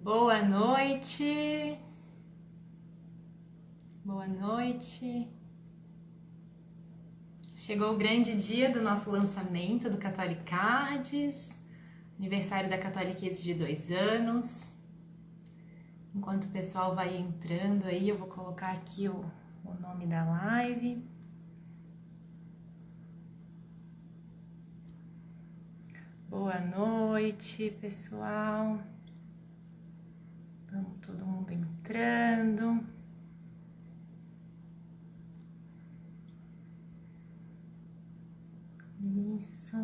Boa noite. Boa noite. Chegou o grande dia do nosso lançamento do Catholic Cards, aniversário da Catholic Kids de 2 anos. Enquanto o pessoal vai entrando aí, eu vou colocar aqui o nome da live. Boa noite, pessoal. Vamos todo mundo entrando. Isso.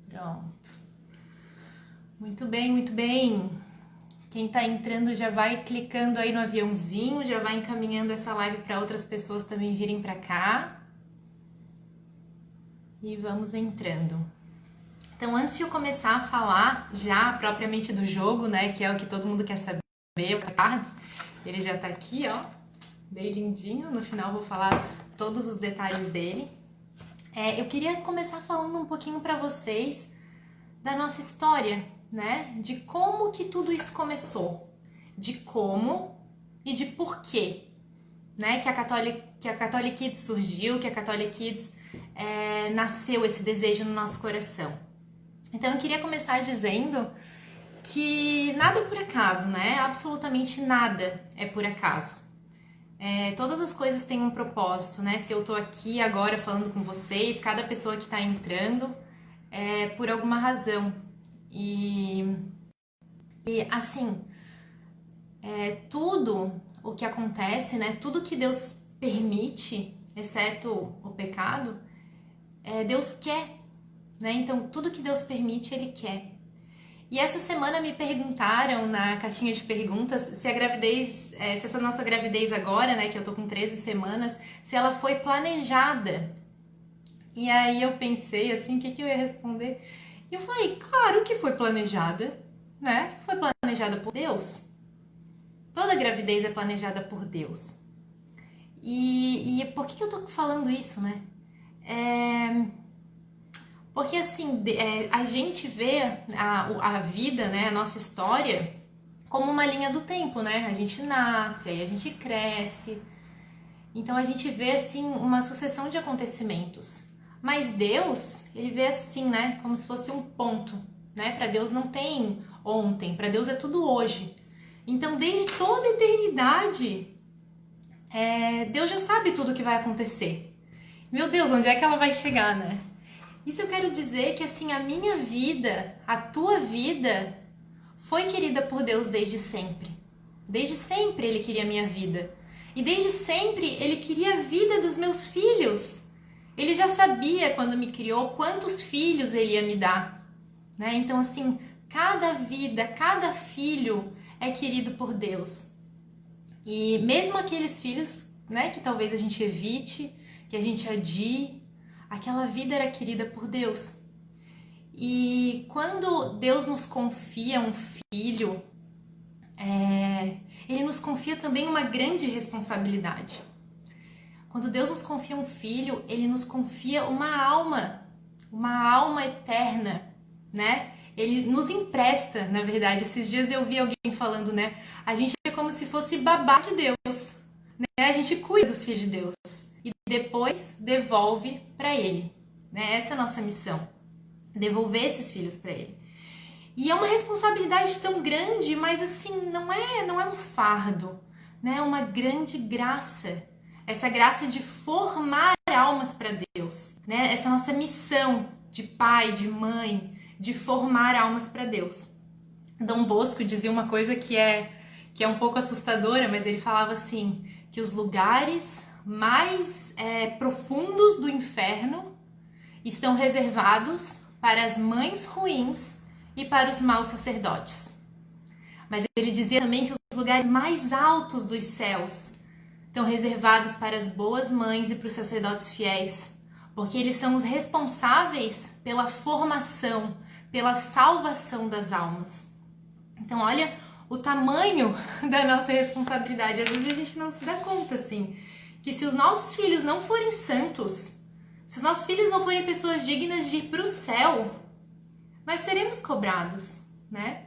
Pronto. Muito bem, muito bem. Quem tá entrando já vai clicando aí no aviãozinho, já vai encaminhando essa live para outras pessoas também virem para cá. E vamos entrando. Então, antes de eu começar a falar já propriamente do jogo, né, que é o que todo mundo quer saber, o Cards, ele já tá aqui, ó, bem lindinho. No final eu vou falar todos os detalhes dele. Eu queria começar falando um pouquinho para vocês da nossa história, né, de como que tudo isso começou, de como e de porquê, né, que a Catholic Kids surgiu, que a Catholic Kids nasceu esse desejo no nosso coração. Então eu queria começar dizendo que nada é por acaso, né? Absolutamente nada é por acaso. Todas as coisas têm um propósito, né? Se eu tô aqui agora falando com vocês, cada pessoa que tá entrando é por alguma razão. E assim, tudo o que acontece, né? Tudo que Deus permite, exceto o pecado, Deus quer, né? Então, tudo que Deus permite, Ele quer. E essa semana me perguntaram na caixinha de perguntas se a gravidez, se essa nossa gravidez agora, né, que eu tô com 13 semanas, se ela foi planejada. E aí eu pensei assim, o que eu ia responder? E eu falei, claro que foi planejada, né? Foi planejada por Deus. Toda gravidez é planejada por Deus. E por que eu tô falando isso, né? Porque assim, a gente vê a vida, né, a nossa história, como uma linha do tempo, né? A gente nasce, aí a gente cresce. Então a gente vê assim uma sucessão de acontecimentos. Mas Deus, ele vê assim, né, como se fosse um ponto, né? Para Deus não tem ontem, para Deus é tudo hoje. Então desde toda a eternidade, Deus já sabe tudo o que vai acontecer. Meu Deus, onde é que ela vai chegar, né? Isso eu quero dizer que assim, a minha vida, a tua vida, foi querida por Deus desde sempre. Desde sempre Ele queria a minha vida. E desde sempre Ele queria a vida dos meus filhos. Ele já sabia, quando me criou, quantos filhos Ele ia me dar, né? Então assim, cada vida, cada filho é querido por Deus. E mesmo aqueles filhos, né, que talvez a gente evite, que a gente adie, aquela vida era querida por Deus. E quando Deus nos confia um filho, Ele nos confia também uma grande responsabilidade. Quando Deus nos confia um filho, Ele nos confia uma alma eterna, né? Ele nos empresta, na verdade. Esses dias eu vi alguém falando, né? A gente é como se fosse babá de Deus, né? A gente cuida dos filhos de Deus e depois devolve para Ele, né? Essa é a nossa missão, devolver esses filhos para Ele. E é uma responsabilidade tão grande, mas assim, não é um fardo, né? É uma grande graça. Essa graça de formar almas para Deus, né? Essa nossa missão de pai, de mãe, de formar almas para Deus. Dom Bosco dizia uma coisa que é um pouco assustadora, mas ele falava assim, que os lugares mais profundos do inferno estão reservados para as mães ruins e para os maus sacerdotes. Mas ele dizia também que os lugares mais altos dos céus estão reservados para as boas mães e para os sacerdotes fiéis, porque eles são os responsáveis pela formação, pela salvação das almas. Então olha o tamanho da nossa responsabilidade. Às vezes a gente não se dá conta, assim, que se os nossos filhos não forem santos, Se os nossos filhos não forem pessoas dignas de ir para o céu, nós seremos cobrados, né?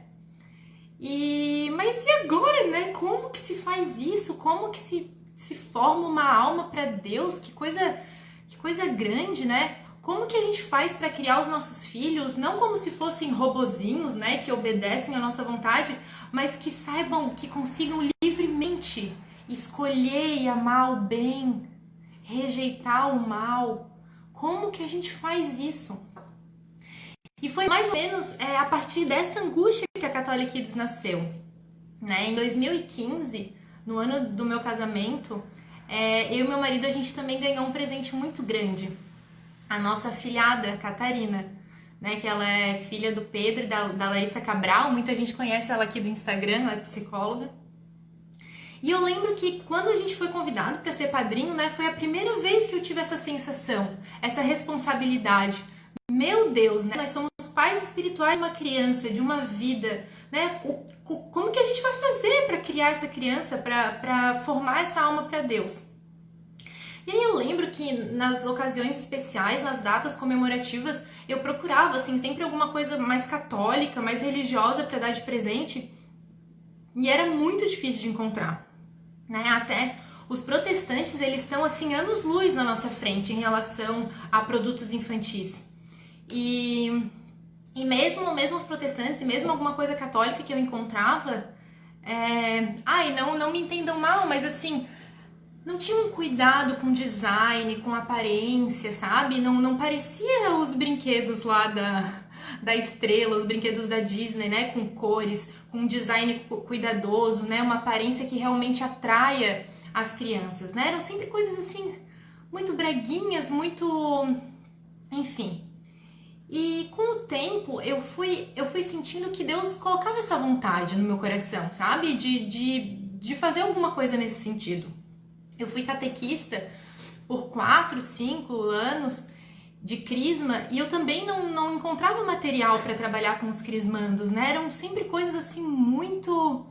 Mas e agora, né? Como que se faz isso? Como que se forma uma alma para Deus? Que coisa grande, né? Como que a gente faz para criar os nossos filhos, não como se fossem robozinhos, né, que obedecem à nossa vontade, mas que saibam, que consigam livremente escolher e amar o bem, rejeitar o mal. Como que a gente faz isso? E foi mais ou menos a partir dessa angústia que a Catholic Kids nasceu, né? Em 2015, no ano do meu casamento, eu e meu marido, a gente também ganhou um presente muito grande. A nossa afilhada, Catarina, né? Que ela é filha do Pedro e da Larissa Cabral. Muita gente conhece ela aqui do Instagram, ela é psicóloga. E eu lembro que quando a gente foi convidado para ser padrinho, né? Foi a primeira vez que eu tive essa sensação, essa responsabilidade. Meu Deus, né? Nós somos pais espirituais de uma criança, de uma vida, né? Como que a gente vai fazer para criar essa criança, para formar essa alma para Deus? E aí eu lembro que nas ocasiões especiais, nas datas comemorativas, eu procurava, assim, sempre alguma coisa mais católica, mais religiosa para dar de presente, e era muito difícil de encontrar, né? Até os protestantes, eles estão, assim, anos-luz na nossa frente em relação a produtos infantis. E mesmo os protestantes, e mesmo alguma coisa católica que eu encontrava, não me entendam mal, mas assim, não tinha um cuidado com design, com aparência, sabe? Não parecia os brinquedos lá da Estrela, os brinquedos da Disney, né? Com cores, com um design cuidadoso, né? Uma aparência que realmente atraia as crianças, né? Eram sempre coisas assim, muito breguinhas, muito... enfim... E com o tempo eu fui sentindo que Deus colocava essa vontade no meu coração, sabe? De fazer alguma coisa nesse sentido. Eu fui catequista por 4, 5 anos de crisma e eu também não encontrava material para trabalhar com os crismandos, né? Eram sempre coisas assim muito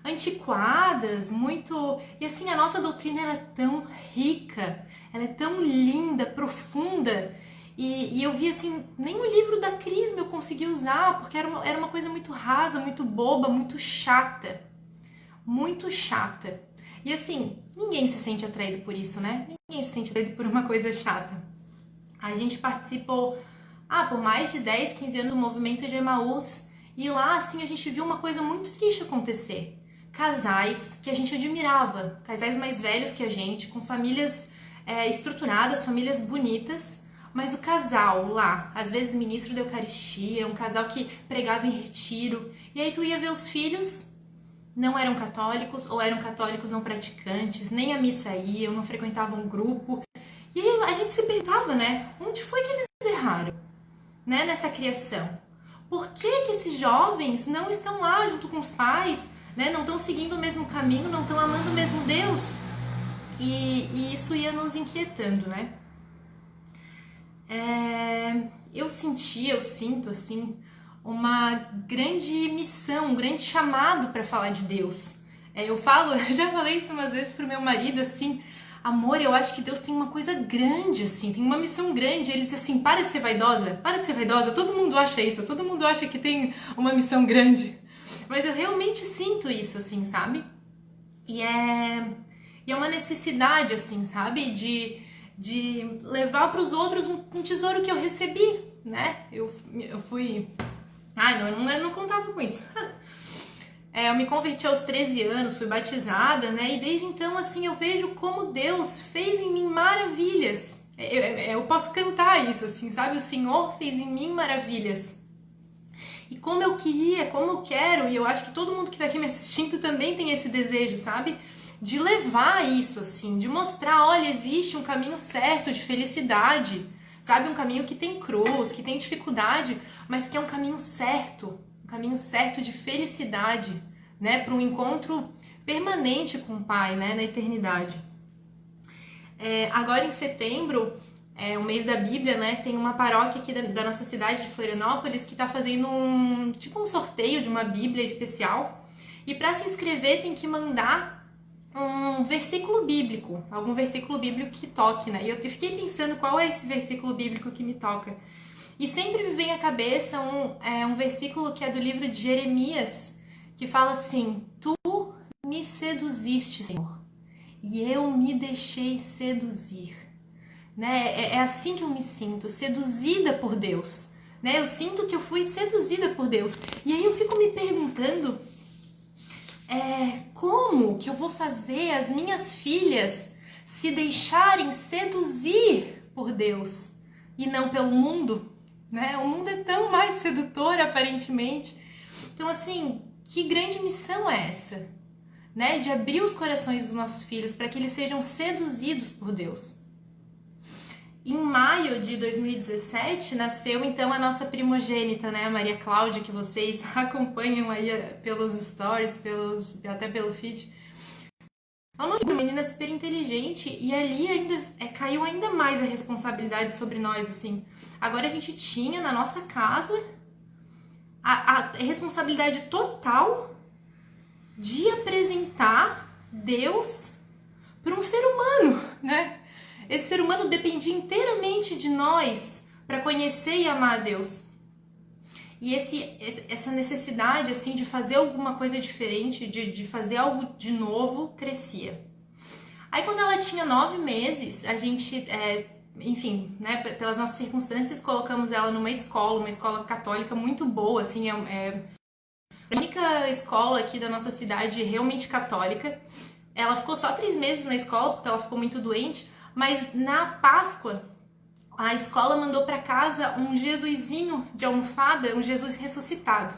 antiquadas, muito... E assim, a nossa doutrina ela é tão rica, ela é tão linda, profunda... E eu vi assim, nem o livro da Crisma eu consegui usar, porque era uma coisa muito rasa, muito boba, muito chata. Muito chata. E assim, ninguém se sente atraído por isso, né? Ninguém se sente atraído por uma coisa chata. A gente participou por mais de 10, 15 anos do movimento de Emaús, e lá assim a gente viu uma coisa muito triste acontecer. Casais que a gente admirava, casais mais velhos que a gente, com famílias estruturadas, famílias bonitas, mas o casal lá, às vezes ministro da Eucaristia, um casal que pregava em retiro, e aí tu ia ver os filhos, não eram católicos, ou eram católicos não praticantes, nem a missa iam, não frequentavam um grupo, e aí a gente se perguntava, né, onde foi que eles erraram, né, nessa criação? Por que esses jovens não estão lá junto com os pais, né, não estão seguindo o mesmo caminho, não estão amando o mesmo Deus? E isso ia nos inquietando, né? Eu sinto assim uma grande missão, um grande chamado para falar de Deus. Eu já falei isso umas vezes pro meu marido, assim, amor, eu acho que Deus tem uma coisa grande, assim, tem uma missão grande. Ele diz assim, para de ser vaidosa, todo mundo acha isso, todo mundo acha que tem uma missão grande. Mas eu realmente sinto isso, assim, sabe? E é uma necessidade, assim, sabe? De levar para os outros um tesouro que eu recebi, né? Eu fui... eu não contava com isso. Eu me converti aos 13 anos, fui batizada, né? E desde então, assim, eu vejo como Deus fez em mim maravilhas. Eu posso cantar isso, assim, sabe? O Senhor fez em mim maravilhas. E como eu queria, como eu quero, e eu acho que todo mundo que tá aqui me assistindo também tem esse desejo, sabe? De levar isso, assim, de mostrar, olha, existe um caminho certo de felicidade, sabe? Um caminho que tem cruz, que tem dificuldade, mas que é um caminho certo de felicidade, né? Para um encontro permanente com o Pai, né? Na eternidade. Agora em setembro, o mês da Bíblia, né? Tem uma paróquia aqui da nossa cidade de Florianópolis que tá fazendo um sorteio de uma Bíblia especial. E para se inscrever tem que mandar um versículo bíblico, algum versículo bíblico que toque, né? E eu fiquei pensando qual é esse versículo bíblico que me toca. E sempre me vem à cabeça um versículo que é do livro de Jeremias, que fala assim: Tu me seduziste, Senhor, e eu me deixei seduzir. Né? É assim que eu me sinto, seduzida por Deus. Né? Eu sinto que eu fui seduzida por Deus. E aí eu fico me perguntando como que eu vou fazer as minhas filhas se deixarem seduzir por Deus e não pelo mundo, né? O mundo é tão mais sedutor, aparentemente. Então, assim, que grande missão é essa, né? De abrir os corações dos nossos filhos para que eles sejam seduzidos por Deus. Em maio de 2017, nasceu então a nossa primogênita, né, a Maria Cláudia, que vocês acompanham aí pelos stories, até pelo feed. Ela é uma menina super inteligente e ali ainda caiu ainda mais a responsabilidade sobre nós, assim. Agora a gente tinha na nossa casa a responsabilidade total de apresentar Deus para um ser humano, né? Esse ser humano dependia inteiramente de nós para conhecer e amar a Deus. E essa necessidade assim de fazer alguma coisa diferente, de fazer algo de novo, crescia. Aí quando ela tinha 9 meses, a gente, enfim, né, pelas nossas circunstâncias, colocamos ela numa escola católica muito boa, assim, a única escola aqui da nossa cidade realmente católica. Ela ficou só 3 meses na escola, porque ela ficou muito doente, mas na Páscoa, a escola mandou para casa um Jesusinho de almofada, um Jesus ressuscitado.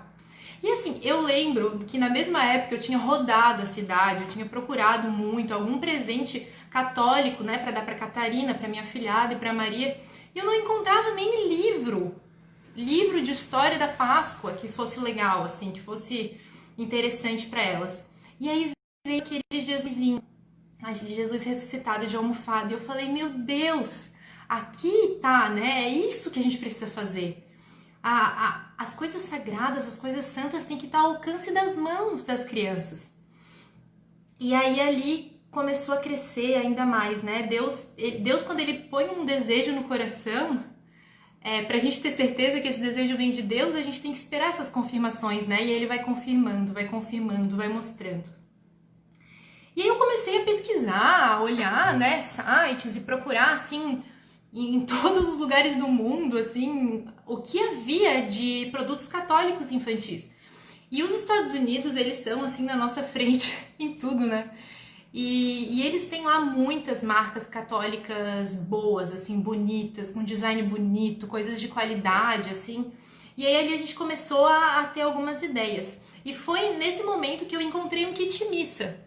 E assim, eu lembro que na mesma época eu tinha rodado a cidade, eu tinha procurado muito algum presente católico, né, para dar para Catarina, para minha afilhada e para Maria, e eu não encontrava nem livro de história da Páscoa que fosse legal, assim, que fosse interessante para elas. E aí veio aquele Jesusinho, Jesus ressuscitado de almofada, e eu falei, meu Deus, aqui tá, né? É isso que a gente precisa fazer. As coisas sagradas, as coisas santas têm que estar ao alcance das mãos das crianças. E aí ali começou a crescer ainda mais, né? Deus quando ele põe um desejo no coração, pra gente ter certeza que esse desejo vem de Deus, a gente tem que esperar essas confirmações, né? E ele vai confirmando, vai mostrando. E aí eu comecei a pesquisar, a olhar, né, sites e procurar, assim, em todos os lugares do mundo, assim, o que havia de produtos católicos infantis. E os Estados Unidos, eles estão, assim, na nossa frente em tudo, né? E eles têm lá muitas marcas católicas boas, assim, bonitas, com design bonito, coisas de qualidade, assim. E aí ali a gente começou a ter algumas ideias. E foi nesse momento que eu encontrei um kit missa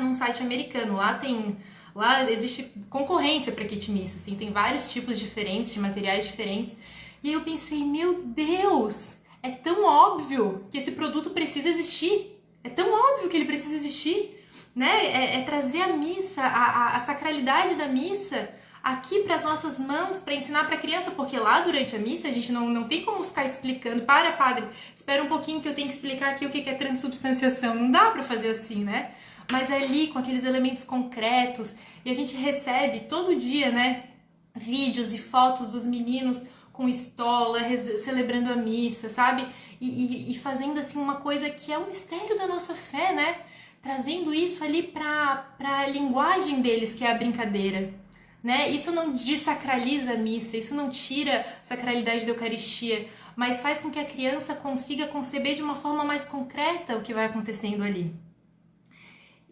num site americano. Lá existe concorrência para kit missa, assim, tem vários tipos diferentes, de materiais diferentes. E aí eu pensei, meu Deus, é tão óbvio que esse produto precisa existir. É tão óbvio que ele precisa existir, né? É trazer a missa, a sacralidade da missa aqui para as nossas mãos, para ensinar para a criança, porque lá durante a missa a gente não tem como ficar explicando, padre, espera um pouquinho que eu tenho que explicar aqui o que é transubstanciação, não dá para fazer assim, né? Mas ali com aqueles elementos concretos, e a gente recebe todo dia, né, vídeos e fotos dos meninos com estola, celebrando a missa, sabe? E fazendo assim uma coisa que é um mistério da nossa fé, né? Trazendo isso ali para a linguagem deles, que é a brincadeira. Né? Isso não desacraliza a missa, isso não tira a sacralidade da Eucaristia, mas faz com que a criança consiga conceber de uma forma mais concreta o que vai acontecendo ali.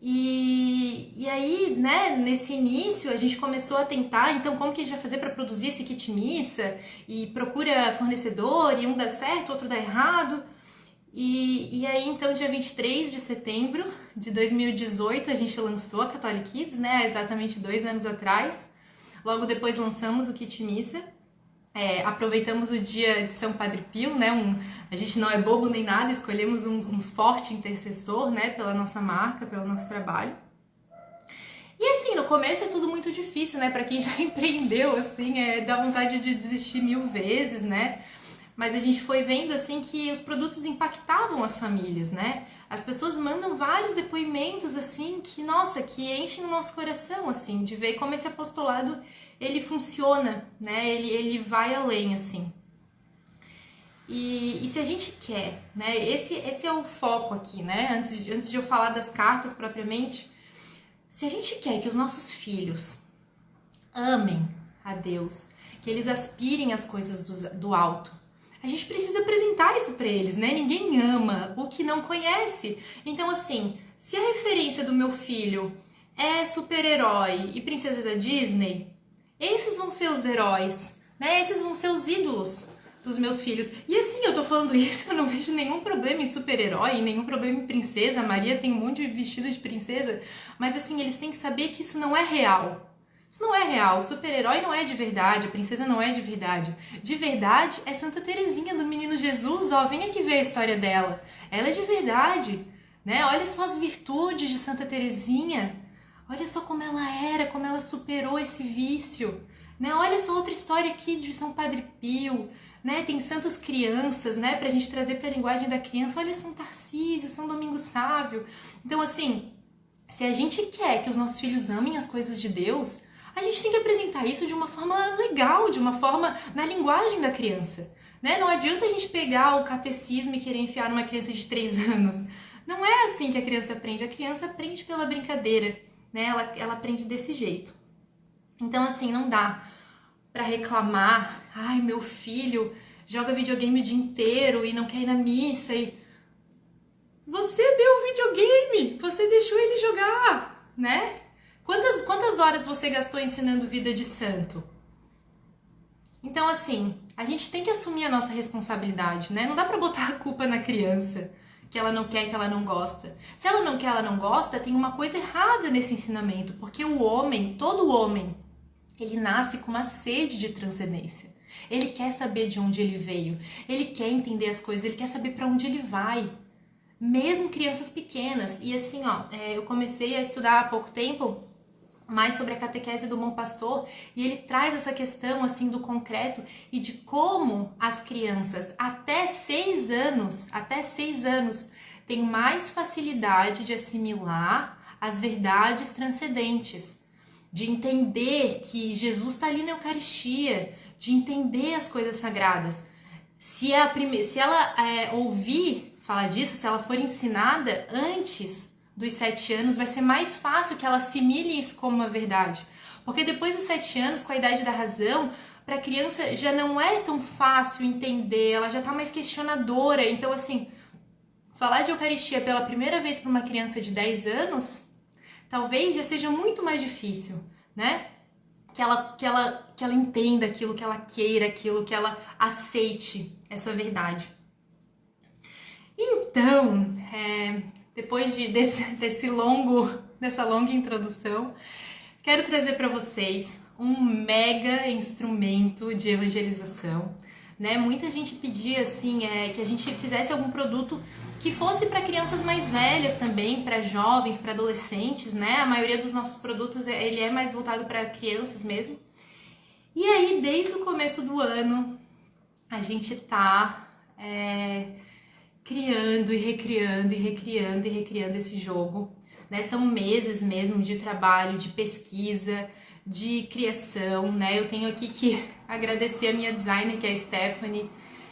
E aí, né, nesse início, a gente começou a tentar, então, como que a gente vai fazer para produzir esse kit missa? E procura fornecedor, e um dá certo, outro dá errado. E aí, então, dia 23 de setembro de 2018, a gente lançou a Catholic Kids, né, há exatamente 2 anos atrás. Logo depois lançamos o kit missa, aproveitamos o dia de São Padre Pio, né? A gente não é bobo nem nada, escolhemos um forte intercessor, né? Pela nossa marca, pelo nosso trabalho. E assim, no começo é tudo muito difícil, né? Pra quem já empreendeu, assim, dá vontade de desistir 1000 vezes, né? Mas a gente foi vendo, assim, que os produtos impactavam as famílias, né? As pessoas mandam vários depoimentos, assim, que, nossa, que enchem o nosso coração, assim, de ver como esse apostolado, ele funciona, né? Ele vai além, assim. E se a gente quer, né? Esse é o foco aqui, né? Antes de eu falar das cartas propriamente, se a gente quer que os nossos filhos amem a Deus, que eles aspirem às coisas do alto, a gente precisa apresentar isso para eles, né? Ninguém ama o que não conhece. Então, assim, se a referência do meu filho é super-herói e princesa da Disney, esses vão ser os heróis, né? Esses vão ser os ídolos dos meus filhos. E assim, eu tô falando isso, eu não vejo nenhum problema em super-herói, nenhum problema em princesa. A Maria tem um monte de vestido de princesa, mas assim, eles têm que saber que isso não é real. Isso não é real, o super-herói não é de verdade, a princesa não é de verdade. De verdade é Santa Teresinha do Menino Jesus, ó, vem aqui ver a história dela. Ela é de verdade, né? Olha só as virtudes de Santa Teresinha. Olha só como ela era, como ela superou esse vício, né? Olha essa outra história aqui de São Padre Pio, né? Tem santos crianças, né? Pra gente trazer pra linguagem da criança. Olha São Tarcísio, São Domingos Sávio. Então, assim, se a gente quer que os nossos filhos amem as coisas de Deus, a gente tem que apresentar isso de uma forma legal, de uma forma na linguagem da criança, né? Não adianta a gente pegar o catecismo e querer enfiar numa criança de 3 anos. Não é assim que a criança aprende pela brincadeira, né? Ela aprende desse jeito. Então, assim, não dá pra reclamar, ai, meu filho joga videogame o dia inteiro e não quer ir na missa e... Você deu o videogame, você deixou ele jogar, né? Quantas horas você gastou ensinando vida de santo? Então, assim, a gente tem que assumir a nossa responsabilidade, né? Não dá pra botar a culpa na criança, que ela não quer, que ela não gosta. Se ela não quer, ela não gosta, tem uma coisa errada nesse ensinamento, porque o homem, todo homem, ele nasce com uma sede de transcendência. Ele quer saber de onde ele veio, ele quer entender as coisas, ele quer saber pra onde ele vai. Mesmo crianças pequenas. E assim, ó, eu comecei a estudar há pouco tempo mais sobre a catequese do Bom Pastor, e ele traz essa questão assim do concreto e de como as crianças até 6 anos têm mais facilidade de assimilar as verdades transcendentes, de entender que Jesus está ali na Eucaristia, de entender as coisas sagradas. Se ela ouvir falar disso, se ela for ensinada antes dos 7 anos, vai ser mais fácil que ela assimile isso como uma verdade. Porque depois dos 7 anos, com a idade da razão, para a criança já não é tão fácil entender, ela já está mais questionadora. Então, assim, falar de Eucaristia pela primeira vez para uma criança de 10 anos, talvez já seja muito mais difícil, né? Que ela entenda aquilo, que ela queira aquilo, que ela aceite essa verdade. Então, depois dessa longa introdução, quero trazer para vocês um mega instrumento de evangelização, né? Muita gente pedia assim que a gente fizesse algum produto que fosse para crianças mais velhas também, para jovens, para adolescentes, né? A maioria dos nossos produtos ele é mais voltado para crianças mesmo. E aí, desde o começo do ano, a gente tá criando e recriando esse jogo, né? São meses mesmo de trabalho, de pesquisa, de criação, né? Eu tenho aqui que agradecer a minha designer, que é a Stephanie.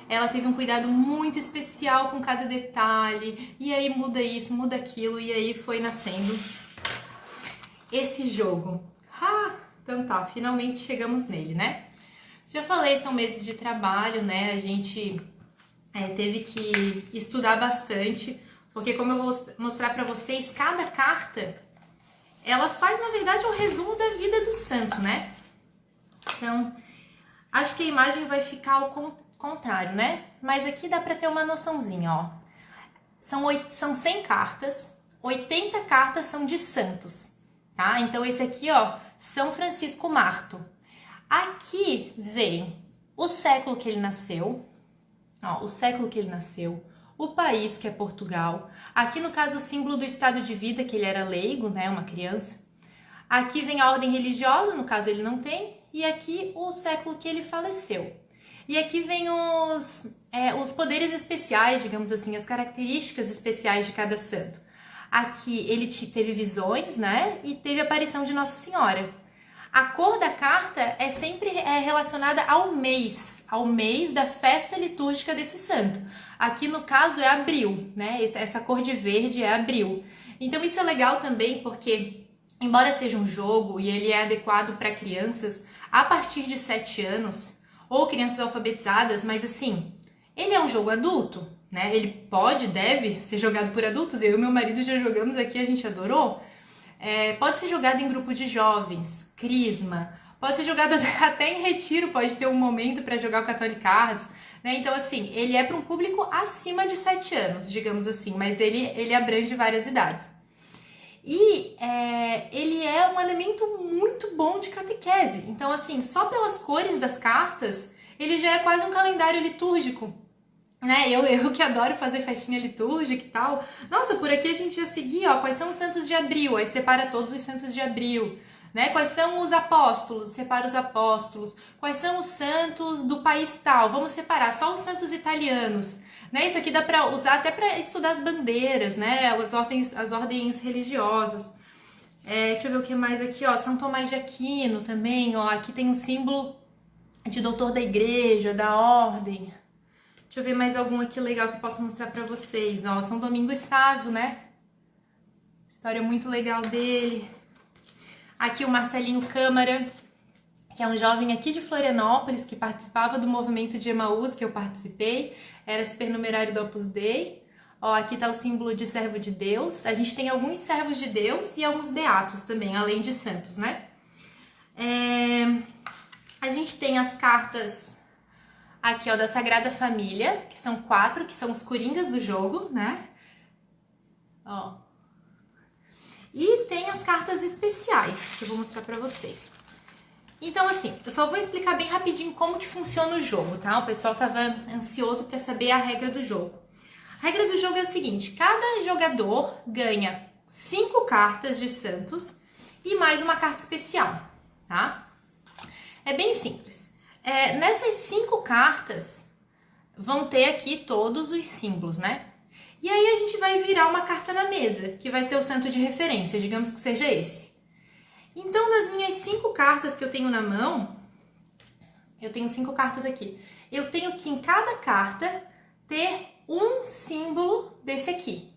Ela teve um cuidado muito especial com cada detalhe, e aí muda isso, muda aquilo, e aí foi nascendo esse jogo. Então tá, finalmente chegamos nele, né? Já falei, são meses de trabalho, né? A gente teve que estudar bastante, porque como eu vou mostrar pra vocês, cada carta, ela faz, na verdade, um resumo da vida do santo, né? Então, acho que a imagem vai ficar ao contrário, né? Mas aqui dá pra ter uma noçãozinha, ó. São 100 cartas, 80 cartas são de santos, tá? Então, esse aqui, ó, São Francisco Marto. Aqui vem o século que ele nasceu, ó, o século que ele nasceu, o país, que é Portugal. Aqui, no caso, o símbolo do estado de vida, que ele era leigo, né, uma criança. Aqui vem a ordem religiosa, no caso ele não tem. E aqui o século que ele faleceu. E aqui vem os poderes especiais, digamos assim, as características especiais de cada santo. Aqui ele teve visões, né? E teve a aparição de Nossa Senhora. A cor da carta é sempre relacionada ao mês da festa litúrgica desse santo. Aqui no caso é abril, né? Essa cor de verde é abril. Então isso é legal também porque, embora seja um jogo e ele é adequado para crianças a partir de 7 anos, ou crianças alfabetizadas, mas assim, ele é um jogo adulto, né? Ele deve ser jogado por adultos. Eu e meu marido já jogamos aqui, a gente adorou. Pode ser jogado em grupo de jovens, crisma, pode ser jogado até em retiro, pode ter um momento para jogar o Catholic Cards, né? Então, assim, ele é para um público acima de 7 anos, digamos assim, mas ele abrange várias idades. E ele é um elemento muito bom de catequese. Então, assim, só pelas cores das cartas, ele já é quase um calendário litúrgico. Né? Eu que adoro fazer festinha litúrgica e tal. Nossa, por aqui a gente ia seguir, ó, quais são os santos de abril, aí separa todos os santos de abril, né? Quais são os apóstolos, separa os apóstolos. Quais são os santos do país tal, vamos separar só os santos italianos, né? Isso aqui dá para usar até para estudar as bandeiras, né? As ordens religiosas. Deixa eu ver o que mais aqui, ó, São Tomás de Aquino também, ó, aqui tem um símbolo de doutor da igreja, da ordem. Deixa eu ver mais algum aqui legal que eu posso mostrar pra vocês. Ó, São Domingos Sávio, né? História muito legal dele. Aqui o Marcelinho Câmara, que é um jovem aqui de Florianópolis, que participava do movimento de Emaús, que eu participei. Era supernumerário do Opus Dei. Ó, aqui tá o símbolo de servo de Deus. A gente tem alguns servos de Deus e alguns beatos também, além de santos, né? A gente tem as cartas... Aqui, ó, da Sagrada Família, que são 4, que são os coringas do jogo, né? Ó. E tem as cartas especiais, que eu vou mostrar pra vocês. Então, assim, eu só vou explicar bem rapidinho como que funciona o jogo, tá? O pessoal tava ansioso pra saber a regra do jogo. A regra do jogo é o seguinte, cada jogador ganha 5 cartas de santos e mais uma carta especial, tá? É bem simples. Nessas 5 cartas vão ter aqui todos os símbolos, né? E aí a gente vai virar uma carta na mesa, que vai ser o santo de referência, digamos que seja esse. Então, das minhas 5 cartas que eu tenho na mão, eu tenho 5 cartas aqui, eu tenho que em cada carta ter um símbolo desse aqui.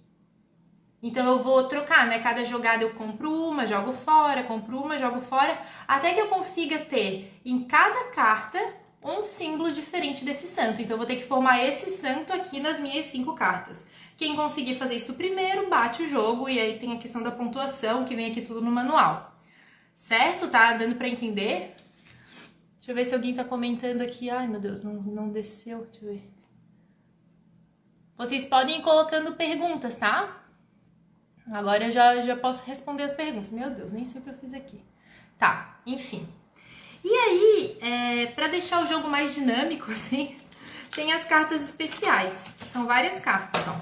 Então eu vou trocar, né? Cada jogada eu compro uma, jogo fora, compro uma, jogo fora, até que eu consiga ter em cada carta um símbolo diferente desse santo. Então eu vou ter que formar esse santo aqui nas minhas 5 cartas. Quem conseguir fazer isso primeiro, bate o jogo, e aí tem a questão da pontuação, que vem aqui tudo no manual. Certo? Tá dando pra entender? Deixa eu ver se alguém tá comentando aqui. Ai, meu Deus, não desceu. Deixa eu ver. Vocês podem ir colocando perguntas, tá? Agora eu já posso responder as perguntas. Meu Deus, nem sei o que eu fiz aqui. Tá, enfim. E aí, pra deixar o jogo mais dinâmico, assim, tem as cartas especiais. São várias cartas, ó.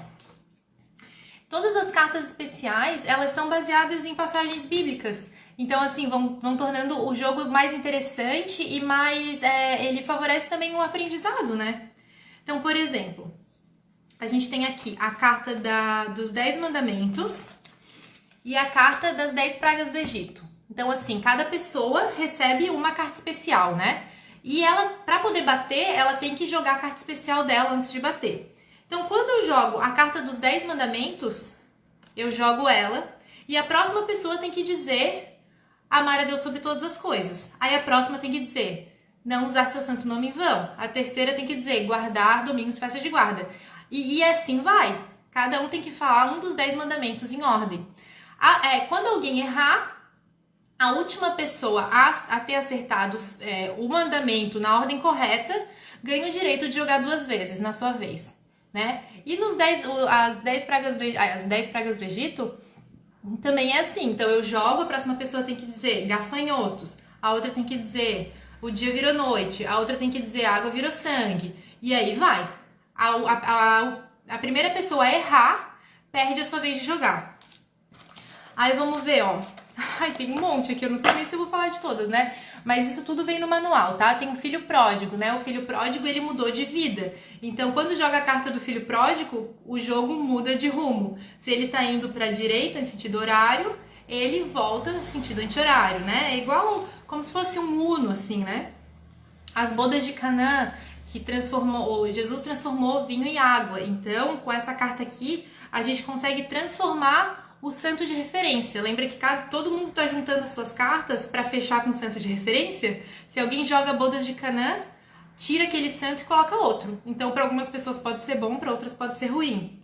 Todas as cartas especiais, elas são baseadas em passagens bíblicas. Então, assim, vão tornando o jogo mais interessante e mais... ele favorece também o aprendizado, né? Então, por exemplo, a gente tem aqui a carta dos 10 mandamentos e a carta das 10 pragas do Egito. Então, assim, cada pessoa recebe uma carta especial, né? E ela, pra poder bater, ela tem que jogar a carta especial dela antes de bater. Então, quando eu jogo a carta dos 10 mandamentos, eu jogo ela, e a próxima pessoa tem que dizer amar a Deus sobre todas as coisas. Aí a próxima tem que dizer não usar seu santo nome em vão. A terceira tem que dizer guardar domingos e festas de guarda. E assim vai. Cada um tem que falar um dos 10 mandamentos em ordem. Quando alguém errar, a última pessoa a ter acertado o mandamento na ordem correta ganha o direito de jogar 2 vezes na sua vez, né? E as 10 pragas do Egito também é assim. Então eu jogo, a próxima pessoa tem que dizer gafanhotos, a outra tem que dizer o dia virou noite, a outra tem que dizer a água virou sangue, e aí vai. A primeira pessoa a errar perde a sua vez de jogar. Aí vamos ver, ó. Ai, tem um monte aqui, eu não sei nem se eu vou falar de todas, né? Mas isso tudo vem no manual, tá? Tem o filho pródigo, né? O filho pródigo, ele mudou de vida. Então, quando joga a carta do filho pródigo, o jogo muda de rumo. Se ele tá indo pra direita, em sentido horário, ele volta em sentido anti-horário, né? É igual como se fosse um Uno, assim, né? As bodas de Canaã, que Jesus transformou vinho em água. Então, com essa carta aqui, a gente consegue transformar o santo de referência. Lembra que todo mundo está juntando as suas cartas para fechar com o santo de referência? Se alguém joga bodas de Canaã, tira aquele santo e coloca outro. Então, para algumas pessoas pode ser bom, para outras pode ser ruim.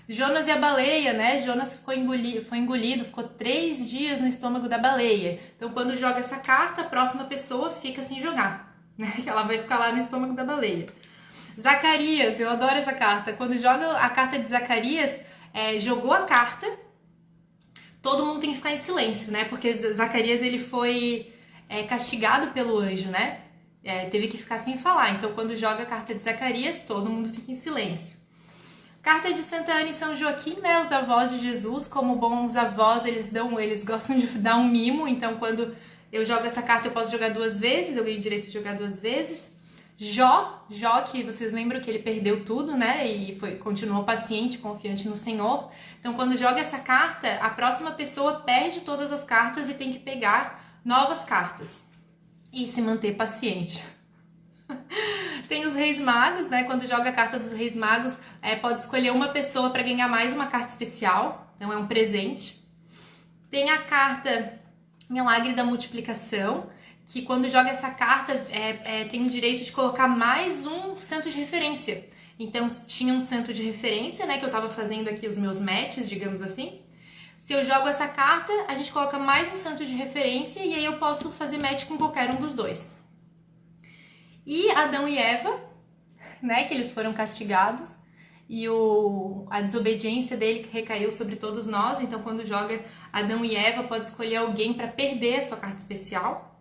Jonas e a baleia, né? Jonas foi engolido, ficou 3 dias no estômago da baleia. Então, quando joga essa carta, a próxima pessoa fica sem jogar, né? Que ela vai ficar lá no estômago da baleia. Zacarias, eu adoro essa carta. Quando joga a carta de Zacarias, jogou a carta, todo mundo tem que ficar em silêncio, né? Porque Zacarias, ele foi castigado pelo anjo, né? Teve que ficar sem falar. Então, quando joga a carta de Zacarias, todo mundo fica em silêncio. Carta de Santa Ana e São Joaquim, né? Os avós de Jesus, como bons avós, eles gostam de dar um mimo. Então, quando eu jogo essa carta, eu posso jogar 2 vezes, eu ganho direito de jogar 2 vezes. Jó, que vocês lembram que ele perdeu tudo, né? E continuou paciente, confiante no Senhor. Então, quando joga essa carta, a próxima pessoa perde todas as cartas e tem que pegar novas cartas. E se manter paciente. Tem os Reis Magos, né? Quando joga a carta dos Reis Magos, pode escolher uma pessoa para ganhar mais uma carta especial. Então, é um presente. Tem a carta Milagre da Multiplicação, que quando joga essa carta, tem o direito de colocar mais um santo de referência. Então, tinha um santo de referência, né? Que eu tava fazendo aqui os meus matches, digamos assim. Se eu jogo essa carta, a gente coloca mais um santo de referência e aí eu posso fazer match com qualquer um dos dois. E Adão e Eva, né, que eles foram castigados e a desobediência dele recaiu sobre todos nós. Então, quando joga Adão e Eva, pode escolher alguém para perder a sua carta especial.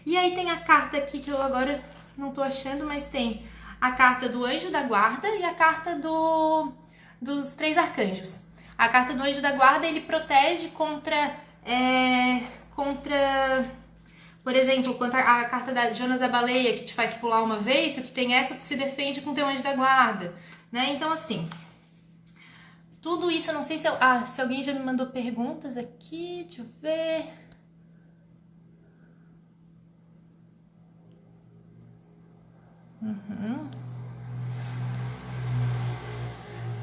E aí tem a carta aqui que eu agora não tô achando, mas tem a carta do Anjo da Guarda e a carta dos 3 arcanjos. A carta do Anjo da Guarda, ele protege contra por exemplo, quanto a carta da Jonas a Baleia, que te faz pular uma vez, se tu tem essa, tu se defende com teu anjo da guarda, né? Então, assim, tudo isso, eu não sei se alguém já me mandou perguntas aqui, deixa eu ver.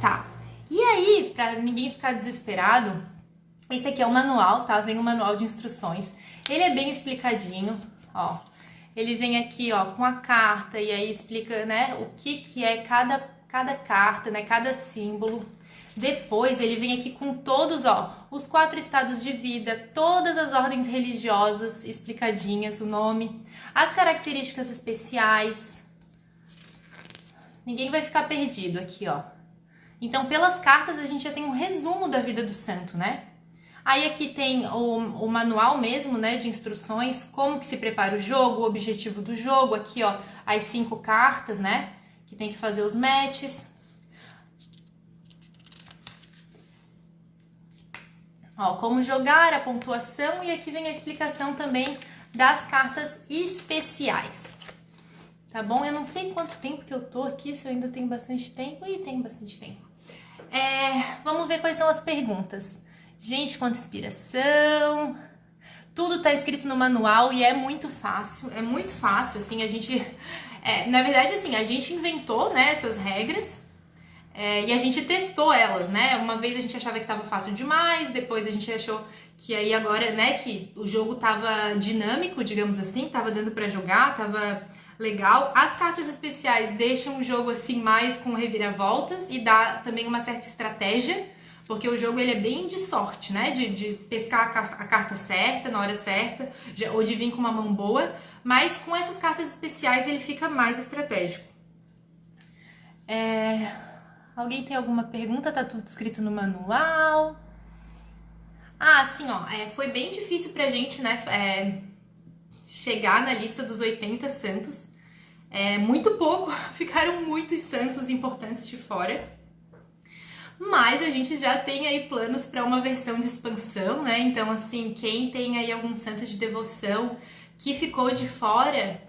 Tá. E aí, pra ninguém ficar desesperado, esse aqui é o manual, tá? Vem o manual de instruções. Ele é bem explicadinho, ó. Ele vem aqui, ó, com a carta e aí explica, né, o que é cada carta, né, cada símbolo. Depois ele vem aqui com todos, ó, os 4 estados de vida, todas as ordens religiosas explicadinhas, o nome, as características especiais. Ninguém vai ficar perdido aqui, ó. Então, pelas cartas a gente já tem um resumo da vida do santo, né? Aí aqui tem o manual mesmo, né, de instruções, como que se prepara o jogo, o objetivo do jogo. Aqui, ó, as 5 cartas, né, que tem que fazer os matches. Ó, como jogar, a pontuação, e aqui vem a explicação também das cartas especiais. Tá bom? Eu não sei quanto tempo que eu tô aqui, se eu ainda tenho bastante tempo. Ih, tem bastante tempo. Vamos ver quais são as perguntas. Gente, quanta inspiração. Tudo tá escrito no manual e é muito fácil, assim, a gente... na verdade, assim, a gente inventou, né, essas regras e a gente testou elas, né? Uma vez a gente achava que tava fácil demais, depois a gente achou que aí agora, né, que o jogo tava dinâmico, digamos assim, tava dando pra jogar, tava legal. As cartas especiais deixam o jogo, assim, mais com reviravoltas e dá também uma certa estratégia, porque o jogo ele é bem de sorte, né? De pescar a carta certa, na hora certa, ou de vir com uma mão boa. Mas com essas cartas especiais ele fica mais estratégico. Alguém tem alguma pergunta? Tá tudo escrito no manual. Assim, ó, foi bem difícil pra gente, né? Chegar na lista dos 80 santos. Muito pouco, ficaram muitos santos importantes de fora. Mas a gente já tem aí planos para uma versão de expansão, né? Então, assim, quem tem aí algum santo de devoção que ficou de fora,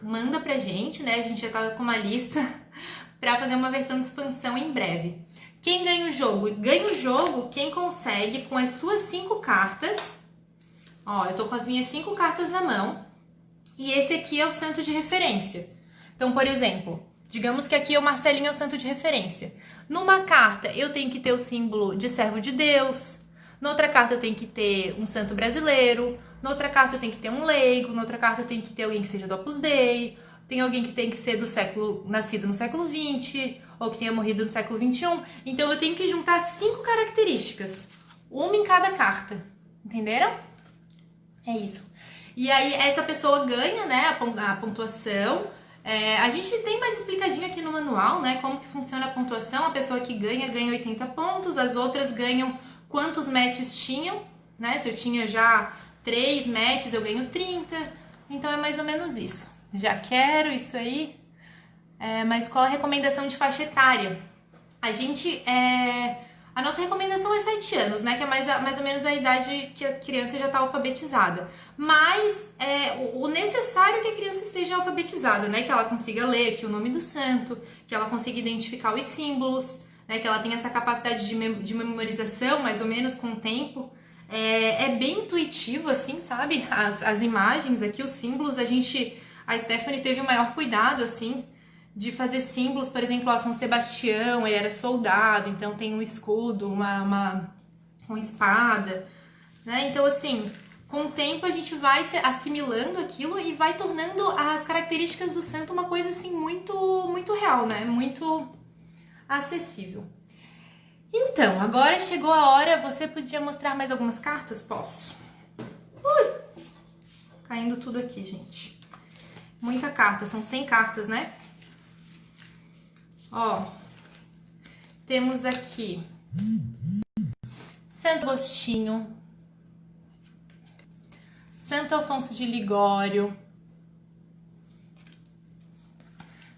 manda pra gente, né? A gente já tá com uma lista pra fazer uma versão de expansão em breve. Quem ganha o jogo? Ganha o jogo quem consegue com as suas 5 cartas. Ó, eu tô com as minhas 5 cartas na mão. E esse aqui é o santo de referência. Então, por exemplo, digamos que aqui o Marcelinho é o santo de referência. Numa carta eu tenho que ter o símbolo de servo de Deus. Noutra carta eu tenho que ter um santo brasileiro. Noutra carta eu tenho que ter um leigo. Noutra carta eu tenho que ter alguém que seja do Opus Dei. Tem alguém que tem que ser nascido no século XX, ou que tenha morrido no século XXI. Então eu tenho que juntar 5 características, uma em cada carta, entenderam? É isso. E aí essa pessoa ganha, né, a pontuação. A gente tem mais explicadinho aqui no manual, né, como que funciona a pontuação. A pessoa que ganha 80 pontos, as outras ganham quantos matches tinham, né? Se eu tinha já 3 matches, eu ganho 30. Então é mais ou menos isso. Já quero isso aí. Mas qual a recomendação de faixa etária? A nossa recomendação é 7 anos, né? Que é mais ou menos a idade que a criança já está alfabetizada. Mas o necessário é que a criança esteja alfabetizada, né? Que ela consiga ler aqui o nome do santo, que ela consiga identificar os símbolos, né? Que ela tenha essa capacidade de memorização, mais ou menos com o tempo. É bem intuitivo, assim, sabe? As imagens aqui, os símbolos, a Stephanie teve o maior cuidado, assim, de fazer símbolos, por exemplo, São Sebastião, ele era soldado, então tem um escudo, uma espada, né? Então, assim, com o tempo a gente vai se assimilando aquilo e vai tornando as características do santo uma coisa, assim, muito, muito real, né? Muito acessível. Então, agora chegou a hora, você podia mostrar mais algumas cartas? Posso. Ui! Caindo tudo aqui, gente. Muita carta, são 100 cartas, né? Ó, temos aqui Santo Agostinho, Santo Afonso de Ligório,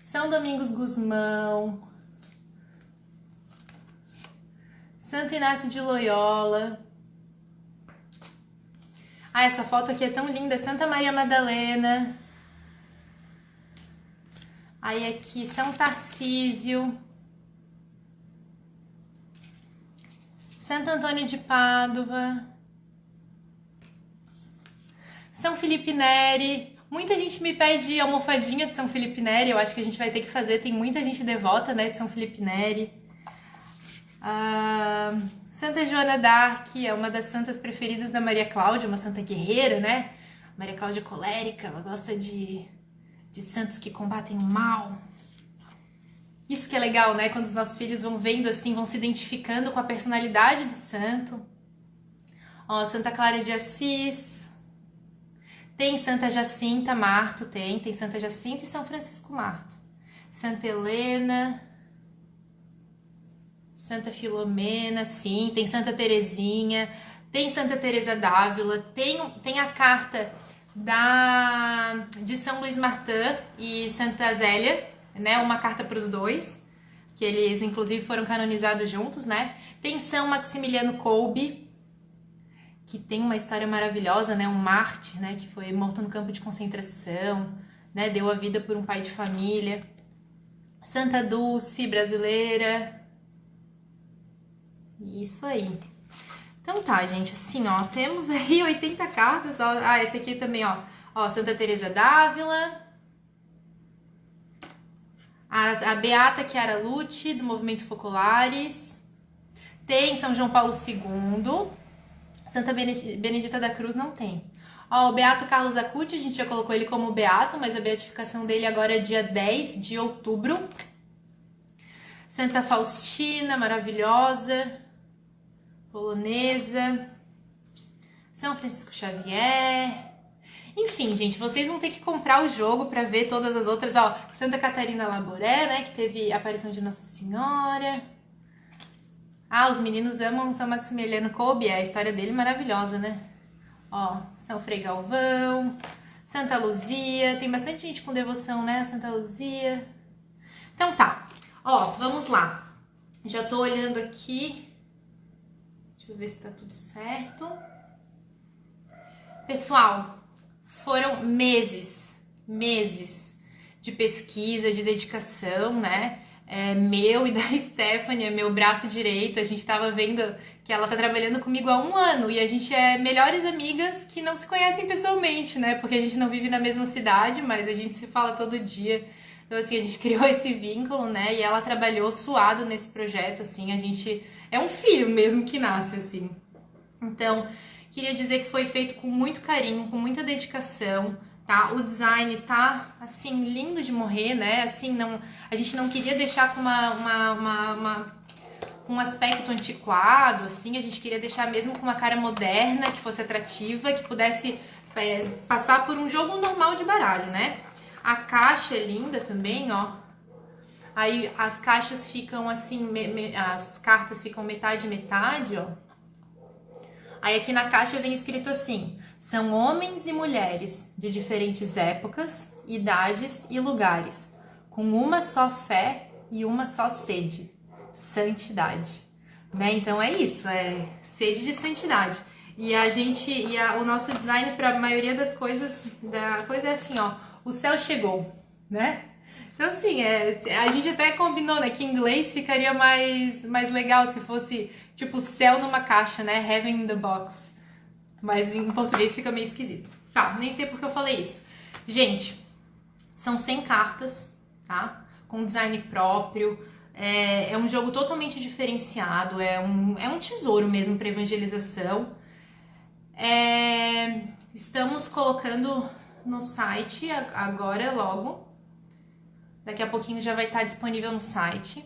São Domingos Gusmão, Santo Inácio de Loyola. Ah, essa foto aqui é tão linda, Santa Maria Madalena. Aí aqui, São Tarcísio, Santo Antônio de Pádua, São Felipe Neri. Muita gente me pede almofadinha de São Felipe Neri, eu acho que a gente vai ter que fazer, tem muita gente devota, né, de São Felipe Neri. Santa Joana d'Arc é uma das santas preferidas da Maria Cláudia, uma santa guerreira, né? Maria Cláudia colérica, ela gosta de santos que combatem o mal. Isso que é legal, né? Quando os nossos filhos vão vendo assim, vão se identificando com a personalidade do santo. Ó, Santa Clara de Assis. Tem Santa Jacinta Marto, tem Santa Jacinta e São Francisco Marto. Santa Helena. Santa Filomena, sim. Tem Santa Terezinha. Tem Santa Teresa d'Ávila. Tem a carta de São Luís Martin e Santa Zélia, né? Uma carta para os dois, que eles inclusive foram canonizados juntos, né? Tem São Maximiliano Kolbe, que tem uma história maravilhosa, né? Um mártir, né? Que foi morto no campo de concentração, né? Deu a vida por um pai de família. Santa Dulce, brasileira. Isso aí. Então tá, gente, assim, ó, temos aí 80 cartas, ó, esse aqui também, ó, Santa Teresa d'Ávila, a Beata Chiara Lucci, do Movimento Focolares, tem São João Paulo II, Santa Benedita da Cruz não tem. Ó, o Beato Carlos Acuti, a gente já colocou ele como beato, mas a beatificação dele agora é dia 10 de outubro. Santa Faustina, maravilhosa, polonesa, São Francisco Xavier. Enfim, gente, vocês vão ter que comprar o jogo para ver todas as outras, ó, Santa Catarina Laboré, né, que teve a aparição de Nossa Senhora. Ah, os meninos amam São Maximiliano Kolbe, a história dele é maravilhosa, né? Ó, São Frei Galvão, Santa Luzia, tem bastante gente com devoção, né, Santa Luzia. Então tá, ó, vamos lá. Já tô olhando aqui. Deixa eu ver se tá tudo certo. Pessoal, foram meses de pesquisa, de dedicação, né? Meu e da Stephanie, meu braço direito, a gente tava vendo que ela tá trabalhando comigo há 1 ano e a gente é melhores amigas que não se conhecem pessoalmente, né? Porque a gente não vive na mesma cidade, mas a gente se fala todo dia. Então, assim, a gente criou esse vínculo, né? E ela trabalhou suado nesse projeto, assim, a gente... É um filho mesmo que nasce, assim. Então, queria dizer que foi feito com muito carinho, com muita dedicação, tá? O design tá, assim, lindo de morrer, né? Assim, não, a gente não queria deixar com com um aspecto antiquado, assim, a gente queria deixar mesmo com uma cara moderna, que fosse atrativa, que pudesse passar por um jogo normal de baralho, né? A caixa é linda também, ó. Aí as caixas ficam assim, as cartas ficam metade, ó. Aí aqui na caixa vem escrito assim: são homens e mulheres de diferentes épocas, idades e lugares, com uma só fé e uma só sede, santidade, né? Então é isso, é sede de santidade. E o nosso design para a maioria das coisas, é assim, ó, o céu chegou, né? Então, assim, a gente até combinou, né, que em inglês ficaria mais legal se fosse, tipo, céu numa caixa, né, heaven in the box. Mas em português fica meio esquisito. Tá, nem sei porque eu falei isso. Gente, são 100 cartas, tá? Com design próprio. É um jogo totalmente diferenciado, é um tesouro mesmo para evangelização. Estamos colocando no site agora, logo. Daqui a pouquinho já vai estar disponível no site.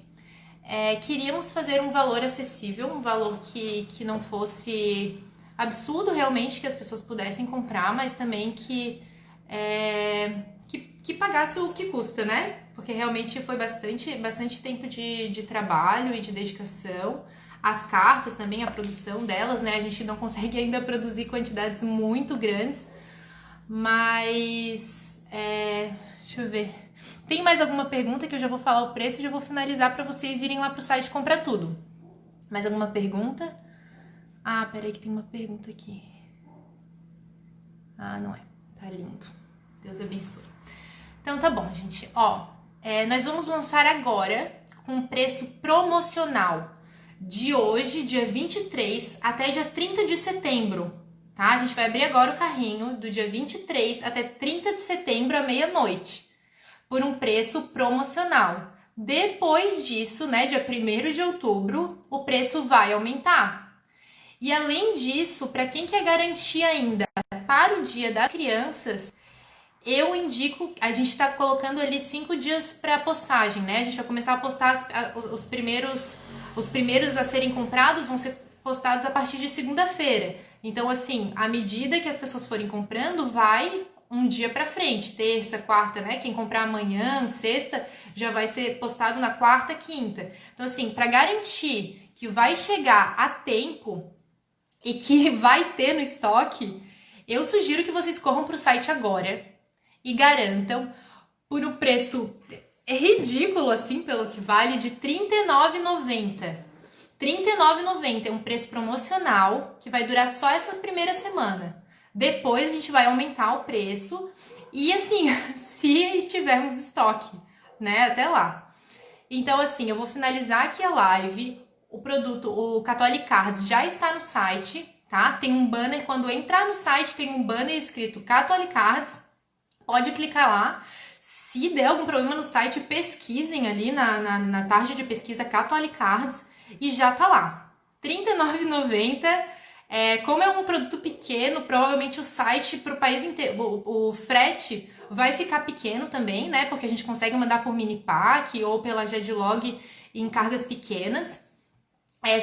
Queríamos fazer um valor acessível, um valor que não fosse absurdo realmente, que as pessoas pudessem comprar, mas também que pagasse o que custa, né? Porque realmente foi bastante tempo de trabalho e de dedicação. As cartas também, a produção delas, né? A gente não consegue ainda produzir quantidades muito grandes, mas... deixa eu ver... Tem mais alguma pergunta que eu já vou falar o preço e já vou finalizar para vocês irem lá pro site comprar tudo. Mais alguma pergunta? Ah, peraí que tem uma pergunta aqui. Ah, não é. Tá lindo. Deus abençoe. Então tá bom, gente. Ó, nós vamos lançar agora com um preço promocional de hoje, dia 23, até dia 30 de setembro. Tá? A gente vai abrir agora o carrinho do dia 23 até 30 de setembro à meia-noite, por um preço promocional. Depois disso, né, dia 1º de outubro, o preço vai aumentar. E além disso, para quem quer garantir ainda para o Dia das Crianças, eu indico, a gente está colocando ali 5 dias para postagem, né? A gente vai começar a postar os primeiros a serem comprados vão ser postados a partir de segunda-feira. Então, assim, à medida que as pessoas forem comprando, vai um dia para frente, terça, quarta, né? Quem comprar amanhã, sexta, já vai ser postado na quarta, quinta. Então, assim, para garantir que vai chegar a tempo e que vai ter no estoque, eu sugiro que vocês corram para o site agora e garantam por um preço ridículo, assim, pelo que vale, de R$ 39,90. R$ 39,90 é um preço promocional que vai durar só essa primeira semana. Depois a gente vai aumentar o preço e, assim, se tivermos estoque, né, até lá. Então, assim, eu vou finalizar aqui a live. O produto, o Catholic Cards, já está no site, tá? Tem um banner, quando entrar no site, tem um banner escrito Catholic Cards. Pode clicar lá. Se der algum problema no site, pesquisem ali na tarja de pesquisa Catholic Cards e já tá lá. R$ 39,90. Como é um produto pequeno, provavelmente o site para o país inteiro, o frete vai ficar pequeno também, né? Porque a gente consegue mandar por mini pack ou pela Jedlog em cargas pequenas.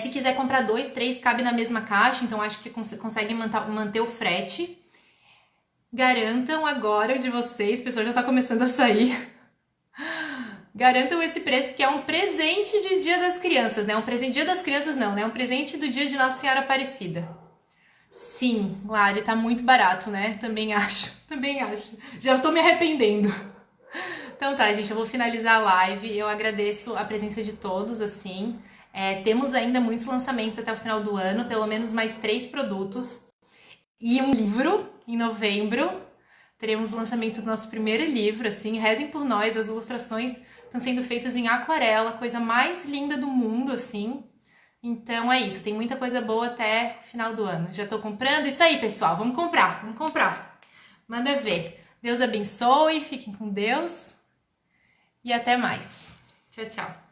Se quiser comprar 2, 3, cabe na mesma caixa, então acho que consegue manter o frete. Garantam agora o de vocês, o pessoal já tá começando a sair. Garantam esse preço, que é um presente de Dia das Crianças, né? Um presente Dia das Crianças não, né? Um presente do dia de Nossa Senhora Aparecida. Sim, Lari, tá muito barato, né? Também acho. Já tô me arrependendo. Então tá, gente, eu vou finalizar a live. Eu agradeço a presença de todos, assim. Temos ainda muitos lançamentos até o final do ano, pelo menos mais 3 produtos. E um livro em novembro. teremos o lançamento do nosso primeiro livro, assim, rezem por nós, as ilustrações estão sendo feitas em aquarela, coisa mais linda do mundo, assim. Então é isso, tem muita coisa boa até o final do ano. Já tô comprando, isso aí, pessoal, vamos comprar. Manda ver. Deus abençoe, fiquem com Deus e até mais. Tchau, tchau.